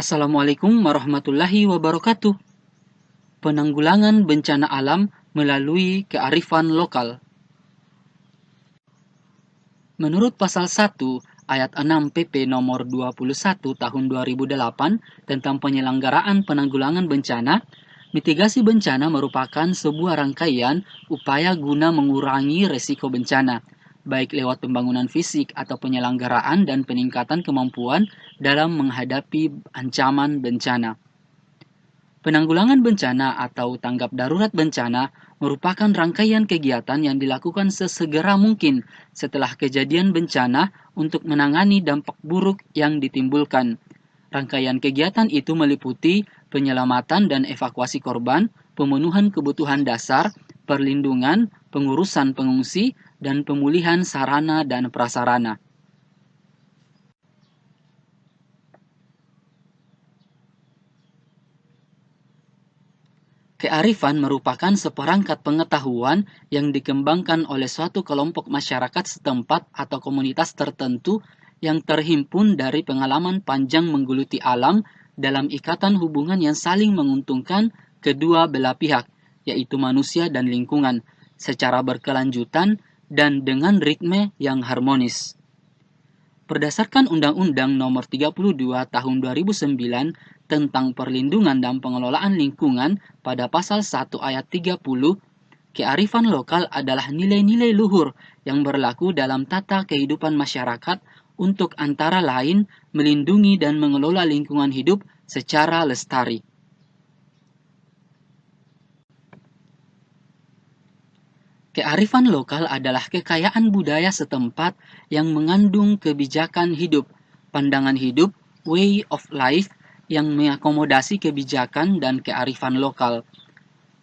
Assalamualaikum warahmatullahi wabarakatuh. Penanggulangan bencana alam melalui kearifan lokal. Menurut pasal 1 ayat 6 PP nomor 21 tahun 2008 tentang penyelenggaraan penanggulangan bencana, mitigasi bencana merupakan sebuah rangkaian upaya guna mengurangi resiko bencana, baik lewat pembangunan fisik atau penyelenggaraan dan peningkatan kemampuan dalam menghadapi ancaman bencana. Penanggulangan bencana atau tanggap darurat bencana merupakan rangkaian kegiatan yang dilakukan sesegera mungkin setelah kejadian bencana untuk menangani dampak buruk yang ditimbulkan. Rangkaian kegiatan itu meliputi penyelamatan dan evakuasi korban, pemenuhan kebutuhan dasar, perlindungan, pengurusan pengungsi, dan pemulihan sarana dan prasarana. Kearifan merupakan seperangkat pengetahuan yang dikembangkan oleh suatu kelompok masyarakat setempat atau komunitas tertentu yang terhimpun dari pengalaman panjang menggeluti alam dalam ikatan hubungan yang saling menguntungkan kedua belah pihak, yaitu manusia dan lingkungan, secara berkelanjutan dan dengan ritme yang harmonis. Berdasarkan Undang-Undang Nomor 32 Tahun 2009 tentang Perlindungan dan Pengelolaan Lingkungan pada pasal 1 ayat 30, kearifan lokal adalah nilai-nilai luhur yang berlaku dalam tata kehidupan masyarakat untuk antara lain melindungi dan mengelola lingkungan hidup secara lestari. Kearifan lokal adalah kekayaan budaya setempat yang mengandung kebijakan hidup, pandangan hidup, way of life yang mengakomodasi kebijakan dan kearifan lokal.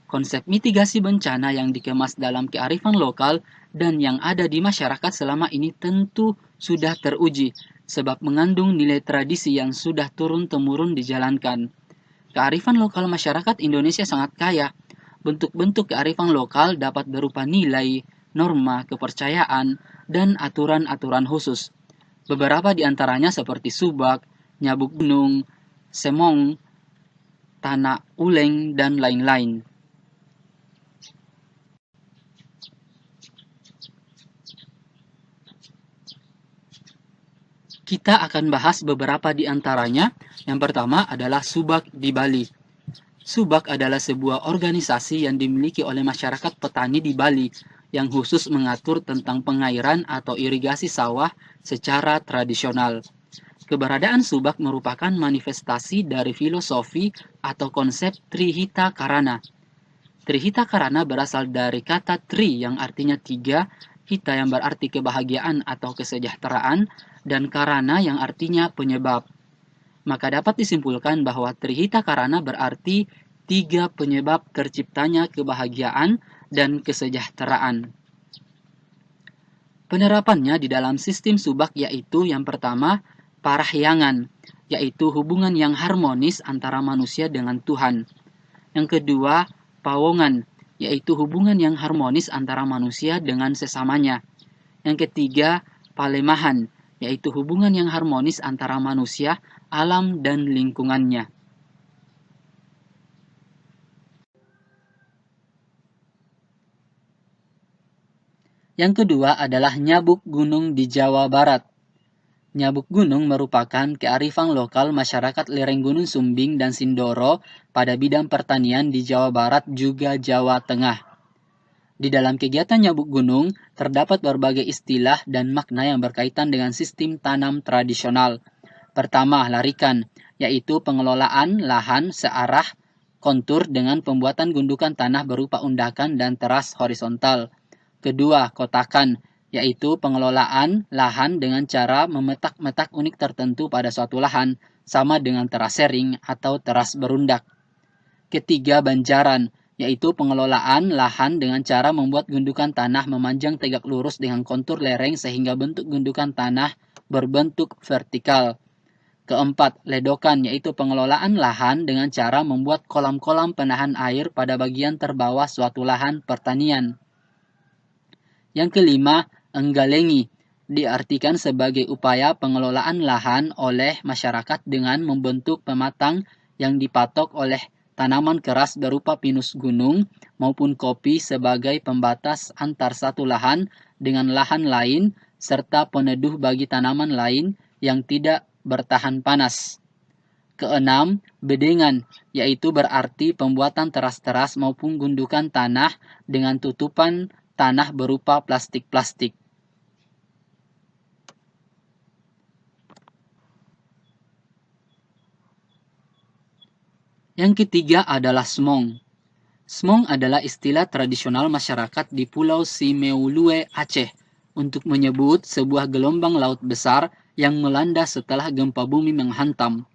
Konsep mitigasi bencana yang dikemas dalam kearifan lokal dan yang ada di masyarakat selama ini tentu sudah teruji, sebab mengandung nilai tradisi yang sudah turun-temurun dijalankan. Kearifan lokal masyarakat Indonesia sangat kaya. Bentuk-bentuk kearifan lokal dapat berupa nilai, norma, kepercayaan, dan aturan-aturan khusus. Beberapa di antaranya seperti subak, nyabuk gunung, semong, tanah uleng, dan lain-lain. Kita akan bahas beberapa di antaranya. Yang pertama adalah subak di Bali. Subak adalah sebuah organisasi yang dimiliki oleh masyarakat petani di Bali yang khusus mengatur tentang pengairan atau irigasi sawah secara tradisional. Keberadaan subak merupakan manifestasi dari filosofi atau konsep Trihita Karana. Trihita Karana berasal dari kata tri yang artinya tiga, hita yang berarti kebahagiaan atau kesejahteraan, dan karana yang artinya penyebab. Maka dapat disimpulkan bahwa Trihita Karana berarti tiga penyebab terciptanya kebahagiaan dan kesejahteraan. Penerapannya di dalam sistem subak yaitu yang pertama, parahyangan, yaitu hubungan yang harmonis antara manusia dengan Tuhan. Yang kedua, pawongan, yaitu hubungan yang harmonis antara manusia dengan sesamanya. Yang ketiga, palemahan, yaitu hubungan yang harmonis antara manusia, alam, dan lingkungannya. Yang kedua adalah nyabuk gunung di Jawa Barat. Nyabuk gunung merupakan kearifan lokal masyarakat lereng Gunung Sumbing dan Sindoro pada bidang pertanian di Jawa Barat juga Jawa Tengah. Di dalam kegiatan nyabuk gunung, terdapat berbagai istilah dan makna yang berkaitan dengan sistem tanam tradisional. Pertama, larikan, yaitu pengelolaan lahan searah kontur dengan pembuatan gundukan tanah berupa undakan dan teras horizontal. Kedua, kotakan, yaitu pengelolaan lahan dengan cara memetak-metak unik tertentu pada suatu lahan, sama dengan teras sharing atau teras berundak. Ketiga, banjaran, yaitu pengelolaan lahan dengan cara membuat gundukan tanah memanjang tegak lurus dengan kontur lereng sehingga bentuk gundukan tanah berbentuk vertikal. Keempat, ledokan, yaitu pengelolaan lahan dengan cara membuat kolam-kolam penahan air pada bagian terbawah suatu lahan pertanian. Yang kelima, enggalengi, diartikan sebagai upaya pengelolaan lahan oleh masyarakat dengan membentuk pematang yang dipatok oleh tanaman keras berupa pinus gunung maupun kopi sebagai pembatas antar satu lahan dengan lahan lain serta peneduh bagi tanaman lain yang tidak bertahan panas. Keenam, bedengan, yaitu berarti pembuatan teras-teras maupun gundukan tanah dengan tutupan tanah berupa plastik-plastik. Yang ketiga adalah smong. Smong adalah istilah tradisional masyarakat di Pulau Simeulue, Aceh, untuk menyebut sebuah gelombang laut besar yang melanda setelah gempa bumi menghantam.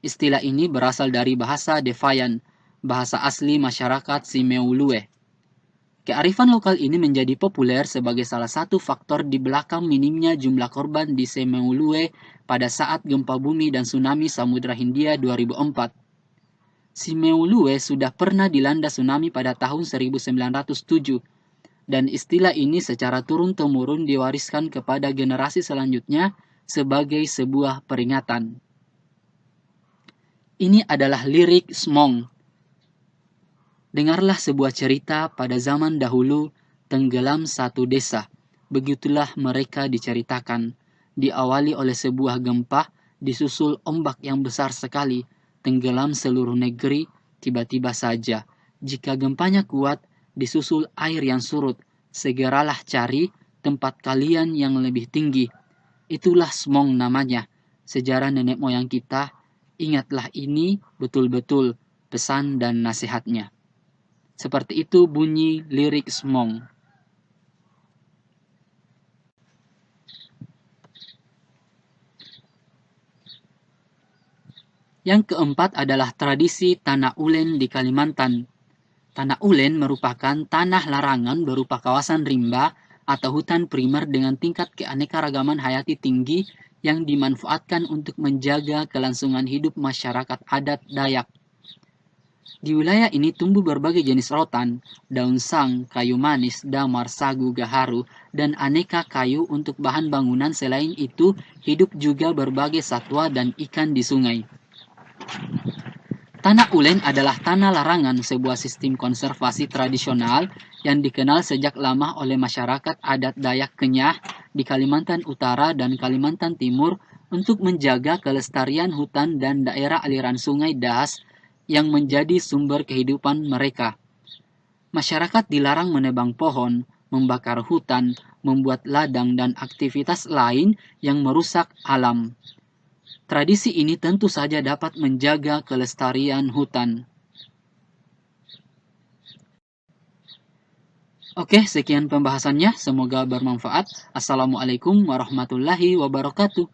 Istilah ini berasal dari bahasa Devayan, bahasa asli masyarakat Simeulue. Kearifan lokal ini menjadi populer sebagai salah satu faktor di belakang minimnya jumlah korban di Simeulue pada saat gempa bumi dan tsunami Samudra Hindia 2004. Simeulue sudah pernah dilanda tsunami pada tahun 1907, dan istilah ini secara turun-temurun diwariskan kepada generasi selanjutnya sebagai sebuah peringatan. Ini adalah lirik Smong. Dengarlah sebuah cerita pada zaman dahulu tenggelam satu desa. Begitulah mereka diceritakan. Diawali oleh sebuah gempa, disusul ombak yang besar sekali. Tenggelam seluruh negeri tiba-tiba saja. Jika gempanya kuat, disusul air yang surut. Segeralah cari tempat kalian yang lebih tinggi. Itulah Smong namanya. Sejarah nenek moyang kita. Ingatlah ini betul-betul pesan dan nasihatnya. Seperti itu bunyi lirik Smong. Yang keempat adalah tradisi Tanah Ulen di Kalimantan. Tanah Ulen merupakan tanah larangan berupa kawasan rimba atau hutan primer dengan tingkat keanekaragaman hayati tinggi yang dimanfaatkan untuk menjaga kelangsungan hidup masyarakat adat Dayak. Di wilayah ini tumbuh berbagai jenis rotan, daun sang, kayu manis, damar, sagu, gaharu, dan aneka kayu untuk bahan bangunan. Selain itu, hidup juga berbagai satwa dan ikan di sungai. Tanah Ulen adalah tanah larangan, sebuah sistem konservasi tradisional yang dikenal sejak lama oleh masyarakat adat Dayak Kenyah di Kalimantan Utara dan Kalimantan Timur untuk menjaga kelestarian hutan dan daerah aliran sungai Das yang menjadi sumber kehidupan mereka. Masyarakat dilarang menebang pohon, membakar hutan, membuat ladang, dan aktivitas lain yang merusak alam. Tradisi ini tentu saja dapat menjaga kelestarian hutan. Oke, sekian pembahasannya. Semoga bermanfaat. Assalamualaikum warahmatullahi wabarakatuh.